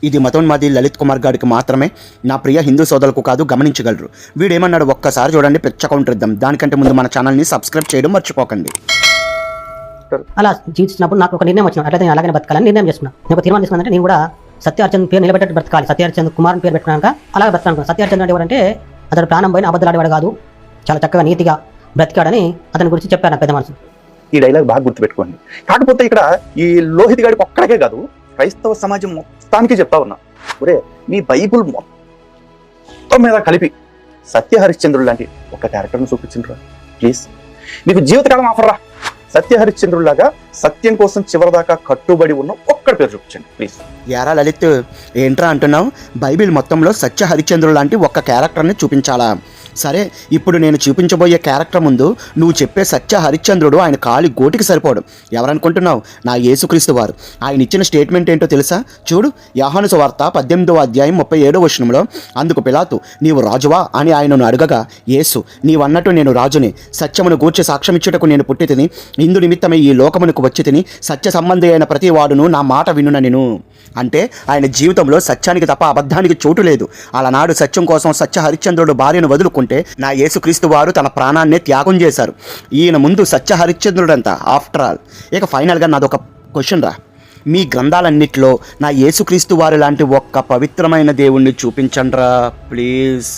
ఇది మతోన్మాది లలిత్ కుమార్ గారికి మాత్రమే, నా ప్రియ హిందూ సోదరులకు కాదు, గమనించగలరు. వీడేమన్నాడు ఒక్కసారి చూడండి, పెచ్చ కౌంటర్ ఇద్దాం. దానికంటే ముందు మన ఛానల్ని సబ్స్క్రైబ్ చేయడం మర్చిపోకండి. అలా జీవించినప్పుడు నాకు ఒక నిర్ణయం వచ్చిన, అట్లయితే నేను అలాగే బతకాలని నిర్ణయం చేసుకున్నాను. నేను ఒక తీర్మానం తీసుకున్నానంటే నేను కూడా సత్యహరిచంద్ర పేరు నిలబెట్టేట్టు బ్రతకాలి. సత్యహరిచంద్ర కుమార్ పేరు పెట్టుకున్నాక అలాగే బ్రతకాలనుకున్నాను. సత్యహరిచంద్ర ఎవరంటే అతడు ప్రాణం పోయిన అబద్ధాలాడేవాడు కాదు, చాలా చక్కగా నీతిగా బ్రతికాడని అతని గురించి చెప్పాను పెద్ద మనసు. ఈ డైలాగ్ బాగా గుర్తుపెట్టుకోండి. కాకపోతే ఇక్కడ ఈ లోహిత్ గాడికి ఒక్కడికే కాదు, క్రైస్తవ సమాజం మొత్తానికి చెప్తా ఉన్నా, ఒరే నీ బైబుల్ మొత్తం మీద కలిపి సత్య హరిశ్చంద్రుడు లాంటి ఒక క్యారెక్టర్ని చూపించిండ్రా ప్లీజ్. మీకు జీవితకాలం ఆఫర్ రా. సత్య హరిశ్చంద్రుడిలాగా సత్యం కోసం చివరిదాకా కట్టుబడి ఉన్న ఒక్కడి పేరు చూపించండి ప్లీజ్. యారా లలిత్, ఏంట్రా అంటున్నావు? బైబిల్ మొత్తంలో సత్య హరిశ్చంద్రుడు లాంటి ఒక్క క్యారెక్టర్ని చూపించాలా? సరే, ఇప్పుడు నేను చూపించబోయే క్యారెక్టర్ ముందు నువ్వు చెప్పే సత్య హరిశ్చంద్రుడు ఆయన కాలి గోటికి సరిపోడు. ఎవరనుకుంటున్నావు? నా యేసుక్రీస్తు వారు. ఆయన ఇచ్చిన స్టేట్మెంట్ ఏంటో తెలుసా? చూడు, యోహాను సువార్త 18వ అధ్యాయం 37వ వచనంలో, అందుకు పిలాతు, నీవు రాజువా అని ఆయనను అడగగా, యేసు, నీవన్నట్టు నేను రాజుని, సత్యమును గూర్చి సాక్ష్యమిచ్చుటకు నేను పుట్టి తిని, ఇందు నిమిత్తమే ఈ లోకమునకు వచ్చి తిని, సత్య సంబంధి అయిన ప్రతి వాడును నా మాట వినున నేను. అంటే ఆయన జీవితంలో సత్యానికి తప్ప అబద్ధానికి చోటు లేదు. అలనాడు సత్యం కోసం సత్య హరిశ్చంద్రుడు భార్యను వదులుకుంటే నా యేసుక్రీస్తు వారు తన ప్రాణాన్నే త్యాగం చేశారు. ఈయన ముందు సత్య హరిశ్చంద్రుడంతా ఆఫ్టర్ ఆల్. ఇక ఫైనల్గా నాదొక క్వశ్చన్ రా. మీ గ్రంథాలన్నిట్లో నా యేసుక్రీస్తు వారు లాంటి ఒక్క పవిత్రమైన దేవుణ్ణి చూపించండి రా ప్లీజ్.